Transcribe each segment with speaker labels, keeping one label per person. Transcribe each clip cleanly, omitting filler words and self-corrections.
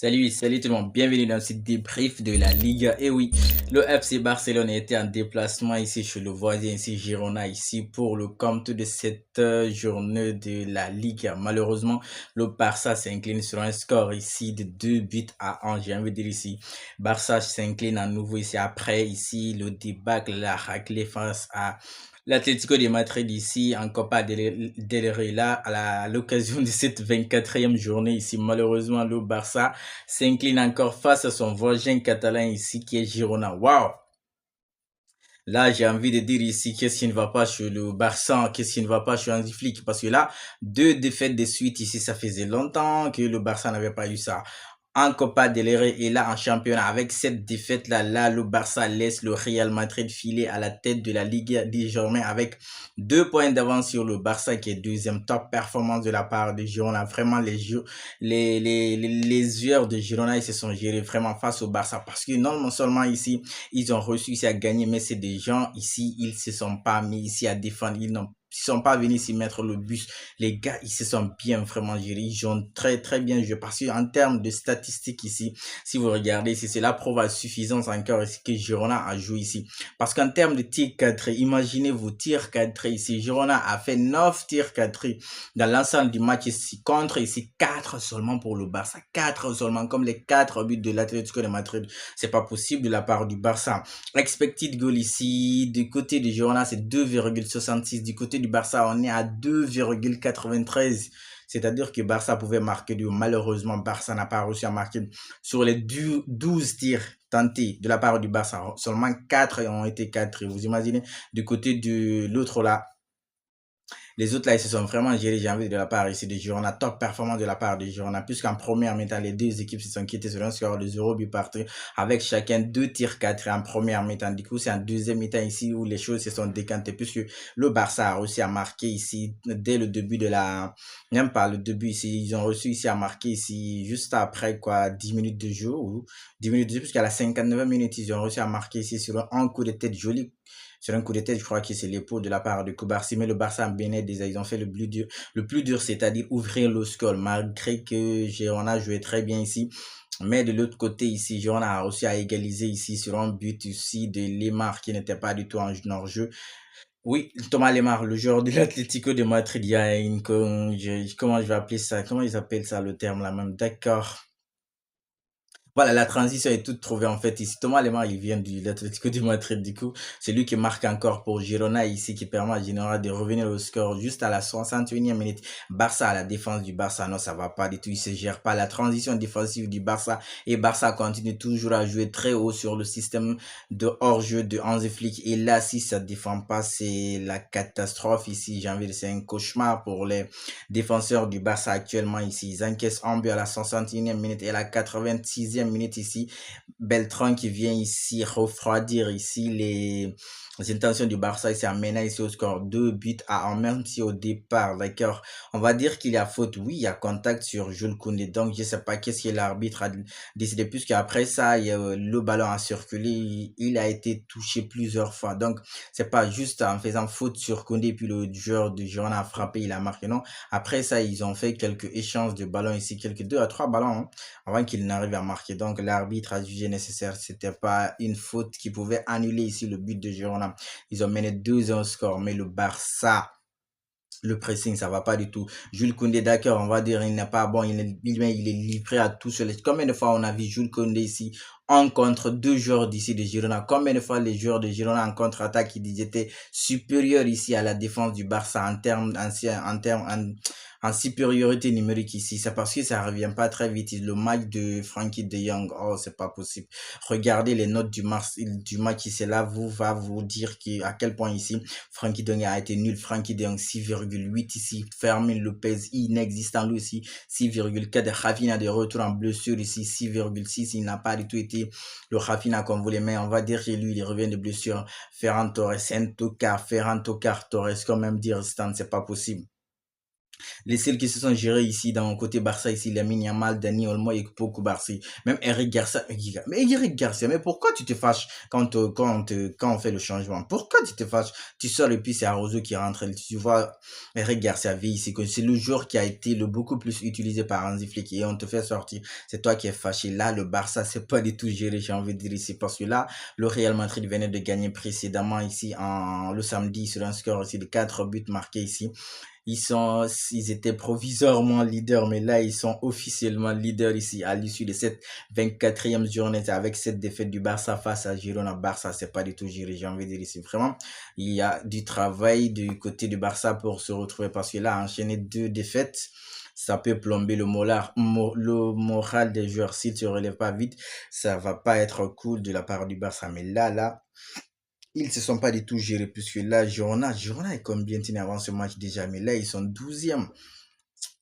Speaker 1: Salut tout le monde, bienvenue dans ce débrief de la Liga. Et oui, le FC Barcelone était en déplacement ici chez le voisin, ici Girona, ici pour le compte de cette journée de la Liga. Malheureusement, le Barça s'incline sur un score ici de 2 buts à 1, j'ai envie de dire ici. Barça s'incline à nouveau ici après ici le débâcle, la raclée face à l'Atlético de Madrid ici en Copa del Rey là à l'occasion de cette 24e journée ici. Malheureusement, le Barça s'incline encore face à son voisin catalan ici qui est Girona. Waouh! Là, j'ai envie de dire ici qu'est-ce qui ne va pas chez le Barça, qu'est-ce qui ne va pas chez Hansi Flick, parce que là, 2 défaites de suite ici, ça faisait longtemps que le Barça n'avait pas eu ça en Copa del Rey et là en championnat. Avec cette défaite-là, le Barça laisse le Real Madrid filer à la tête de la Ligue désormais avec 2 points d'avance sur le Barça qui est deuxième. Top performance de la part de Girona. Vraiment, les joueurs de Girona, ils se sont gérés vraiment face au Barça parce que non seulement ici, ils ont réussi ici à gagner, mais c'est des gens ici, ils se sont pas mis ici à défendre. Ils sont pas venus s'y mettre le bus. Les gars, ils se sont bien vraiment gérés. Ils ont très bien joué. Parce qu'en termes de statistiques ici, si vous regardez ici, c'est la preuve à suffisance encore ici que Girona a joué ici. Parce qu'en termes de tirs cadrés, imaginez vos tirs cadrés ici. Girona a fait 9 tirs cadrés dans l'ensemble du match ici. Contre ici, 4 seulement pour le Barça. 4 seulement, comme les 4 buts de l'Atlético de Madrid. C'est pas possible de la part du Barça. Expected goal ici, du côté de Girona, c'est 2,66. Du côté du Barça, on est à 2,93. C'est-à-dire que Barça pouvait marquer du haut. Malheureusement, Barça n'a pas réussi à marquer sur les 12 tirs tentés de la part du Barça. Seulement 4 ont été cadrés. Vous imaginez, du côté de l'autre là, les autres là, ils se sont vraiment gérés, j'ai envie de la part ici de Girona. Top performance de la part de Girona, puisqu'en première mi-temps, les deux équipes se sont quittées sur un score de 0 but partout, avec chacun 2 tirs cadrés en première mi-temps. Du coup, c'est en deuxième mi-temps ici où les choses se sont décantées, puisque le Barça a réussi à marquer ici dès le début de la, même pas le début ici, ils ont réussi ici à marquer ici juste après quoi, 10 minutes de jeu ou 10 minutes de jeu, puisqu'à la 59e minute, ils ont réussi à marquer ici sur un coup de tête joli. Sur un coup de tête, je crois que c'est l'épaule de la part de Koubarsi, mais le Barça en Bénin, déjà, ils ont fait le plus dur, c'est-à-dire ouvrir le score, malgré que Girona jouait très bien ici. Mais de l'autre côté, ici, Girona a réussi à égaliser ici sur un but ici de Lemar qui n'était pas du tout en hors-jeu. Oui, Thomas Lemar, le joueur de l'Atlético de Madrid, il y a comment je vais appeler ça? Comment ils appellent ça, le terme là même? D'accord. Voilà, la transition est toute trouvée en fait ici. Thomas Lemar, il vient de l'Atlético de Madrid, du coup, c'est lui qui marque encore pour Girona ici, qui permet à Girona de revenir au score juste à la 61e minute. Barça à la défense du Barça, non, ça va pas du tout, il se gère pas. La transition défensive du Barça et Barça continue toujours à jouer très haut sur le système de hors-jeu de Hansi Flick. Et là, si ça défend pas, c'est la catastrophe ici. J'ai envie de dire, c'est un cauchemar pour les défenseurs du Barça actuellement ici. Ils encaissent un but à la 61e minute et à la 86e minute ici. Beltran qui vient ici refroidir ici les intentions du Barça ici en menant ici au score 2 buts à 1, même si au départ, d'accord, on va dire qu'il y a faute. Oui, il y a contact sur Jules Koundé. Donc, je sais pas qu'est-ce que l'arbitre a décidé, puisqu'après ça, le ballon a circulé, il a été touché plusieurs fois. Donc, c'est pas juste en faisant faute sur Koundé, puis le joueur de Girona a frappé, il a marqué. Non, après ça, ils ont fait quelques échanges de ballons ici, quelques 2 à 3 ballons hein, avant qu'il n'arrive à marquer. Donc l'arbitre a jugé nécessaire, c'était pas une faute qui pouvait annuler ici le but de Girona. Ils ont mené 2-1 au score, mais le Barça, le pressing, ça va pas du tout. Jules Koundé, d'accord, on va dire, il n'est pas bon, il est livré à tout seul. Combien de fois on a vu Jules Koundé ici, en contre 2 joueurs d'ici de Girona? Combien de fois les joueurs de Girona en contre-attaque, ils étaient supérieurs ici à la défense du Barça en termes, en supériorité numérique ici? C'est parce que ça revient pas très vite. Le match de Frankie de Jong, oh, c'est pas possible. Regardez les notes du match ici, là, va vous dire à quel point ici, Frankie de Jong a été nul. Frankie de Jong 6,8 ici. Fermin Lopez inexistant lui aussi 6,4. Rafinha de retour en blessure ici 6,6. Il n'a pas du tout été le Rafinha qu'on voulait, mais on va dire que lui il revient de blessure. Ferran Torres, Torres, quand même dire c'est pas possible. Les seuls qui se sont gérés ici, dans côté Barça, ici, Lamine Yamal, Dani Olmo et Pau Barcy. Même Eric Garcia. Mais Eric Garcia, mais pourquoi tu te fâches quand on fait le changement? Pourquoi tu te fâches? Tu sors et puis c'est Arozo qui rentre. Tu vois, Eric Garcia vit ici, que c'est le joueur qui a été le beaucoup plus utilisé par Hansi Flick et on te fait sortir. C'est toi qui es fâché. Là, le Barça, c'est pas du tout géré, j'ai envie de dire ici, parce que là, le Real Madrid venait de gagner précédemment ici le samedi sur un score ici de 4 buts marqués ici. Ils étaient provisoirement leaders, mais là, ils sont officiellement leaders ici à l'issue de cette 24e journée avec cette défaite du Barça face à Girona. Barça, c'est pas du tout géré, j'ai envie de dire ici. Vraiment, il y a du travail du côté du Barça pour se retrouver parce que là, enchaîner 2 défaites, ça peut plomber le moral des joueurs. S'ils se relèvent pas vite, ça va pas être cool de la part du Barça. Mais là, ils se sont pas du tout gérés puisque là, Girona est combien avant ce match déjà, mais là, ils sont 12e.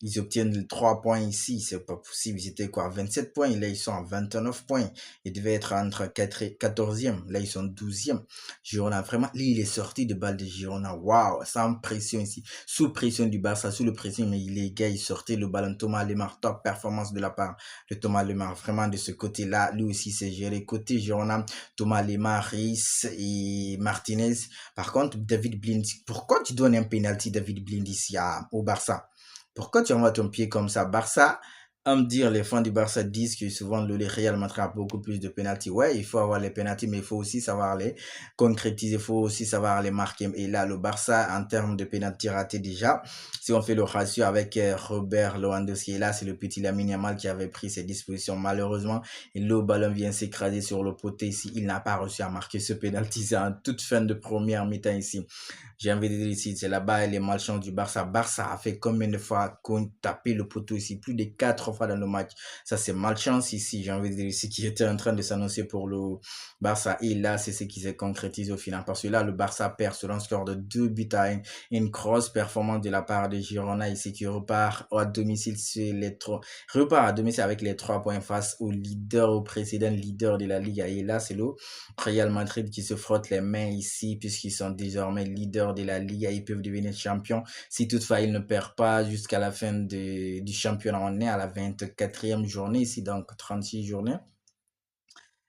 Speaker 1: Ils obtiennent 3 points ici, c'est pas possible. Ils étaient quoi, 27 points, là ils sont à 29 points. Ils devaient être entre 4 et 14e, là ils sont 12e. Girona, vraiment, lui il est sorti de balle de Girona, waouh, sans pression ici, sous pression du Barça, sous le pression, mais les gars, ils sortaient le ballon. Thomas Lemar, top performance de la part de Thomas Lemar, vraiment de ce côté-là, lui aussi c'est géré. Côté Girona, Thomas Lemar, Riz et Martinez. Par contre, David Blind, pourquoi tu donnes un penalty David Blind ici au Barça? Pourquoi tu envoies ton pied comme ça? Barça, à me dire, les fans du Barça disent que souvent le Real Madrid a beaucoup plus de pénalty. Ouais, il faut avoir les pénalty, mais il faut aussi savoir les concrétiser, il faut aussi savoir les marquer. Et là, le Barça, en termes de pénalty raté déjà, si on fait le ratio avec Robert Lewandowski, et là, c'est le petit Lamine Yamal qui avait pris ses dispositions. Malheureusement, le ballon vient s'écraser sur le poteau ici. Il n'a pas réussi à marquer ce pénalty. C'est en toute fin de première mi-temps ici. J'ai envie de dire ici, c'est là-bas les malchance du Barça. Barça a fait combien de fois qu'on tapait le poteau ici? Plus de 4 fois dans le match. Ça, c'est malchance ici. J'ai envie de dire ici qui était en train de s'annoncer pour le Barça. Et là, c'est ce qui s'est concrétisé au final. Parce que là, le Barça perd sur un score de 2 buts à 1. Une grosse performance de la part de Girona ici qui repart à domicile avec les 3 points face au précédent leader de la Liga. Et là, c'est le Real Madrid qui se frotte les mains ici puisqu'ils sont désormais leaders de la Liga. Ils peuvent devenir champions si toutefois ils ne perdent pas jusqu'à la fin du championnat. On est à la 24e journée ici, donc 36 journées.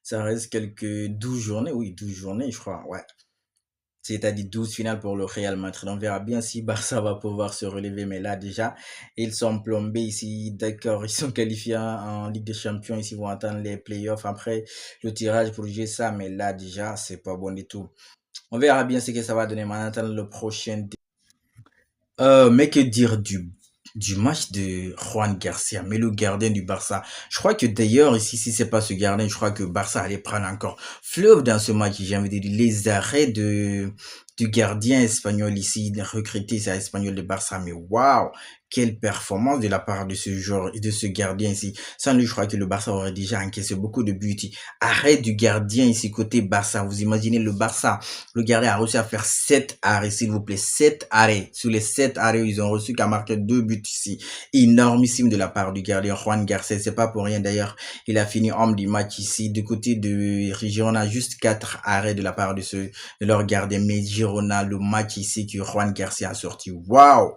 Speaker 1: Ça reste quelques 12 journées, oui, 12 journées, je crois, ouais. C'est-à-dire 12 finales pour le Real Madrid. On verra bien si Barça va pouvoir se relever. Mais là, déjà, ils sont plombés ici. D'accord, ils sont qualifiés en Ligue des Champions. Ici, ils vont attendre les playoffs. Après, le tirage pour juger ça. Mais là, déjà, c'est pas bon du tout. On verra bien ce que ça va donner. Maintenant, le prochain. Mais que dire du match de Juan Garcia, mais le gardien du Barça. Je crois que d'ailleurs, ici, si c'est pas ce gardien, je crois que Barça allait prendre encore fleuve dans ce match. J'ai envie de dire les arrêts du gardien espagnol ici, recruté, c'est espagnol de Barça, mais waouh! Quelle performance de la part de ce joueur et de ce gardien ici. Sans lui, je crois que le Barça aurait déjà encaissé beaucoup de buts. Arrêt du gardien ici côté Barça. Vous imaginez le Barça. Le gardien a réussi à faire 7 arrêts, s'il vous plaît. 7 arrêts. Sur les 7 arrêts, ils ont reçu qu'à marquer 2 buts ici. Énormissime de la part du gardien Juan Garcia. C'est pas pour rien d'ailleurs. Il a fini homme du match ici. Du côté de Girona, juste 4 arrêts de la part de leur gardien. Mais Girona, le match ici que Juan Garcia a sorti. Waouh!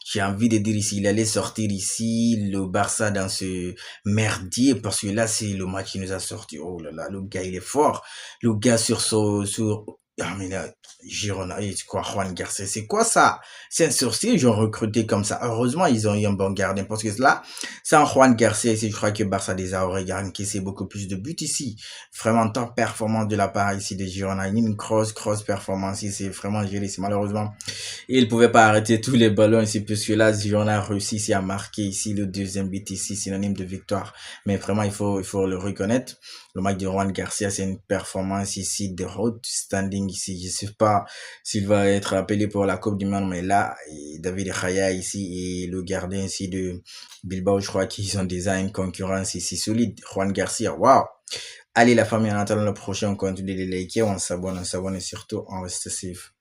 Speaker 1: J'ai envie de dire ici, il allait sortir ici le Barça dans ce merdier parce que là, c'est le match qui nous a sorti. Oh là là, le gars, il est fort. Le gars ah, mais là, Girona, c'est quoi, Juan Garcia, c'est quoi ça? C'est un sorcier, ils ont recruté comme ça. Heureusement, ils ont eu un bon gardien parce que là, sans Juan Garcia ici, je crois que Barça déjà aurait encaissé beaucoup plus de buts ici. Vraiment, top performance de la part ici de Girona. Une grosse performance ici. C'est vraiment géré ici, malheureusement. Et il pouvait pas arrêter tous les ballons ici, puisque là, Girona a réussi ici à marquer ici le deuxième but ici, synonyme de victoire. Mais vraiment, il faut le reconnaître. Le match de Juan Garcia, c'est une performance ici de road standing ici. Je sais pas s'il va être appelé pour la Coupe du Monde, mais là, David Raya ici et le gardien ici de Bilbao, je crois qu'ils ont déjà une concurrence ici solide. Juan Garcia, waouh! Allez, la famille, en attendant le prochain, on continue de les liker, on s'abonne et surtout, on reste safe.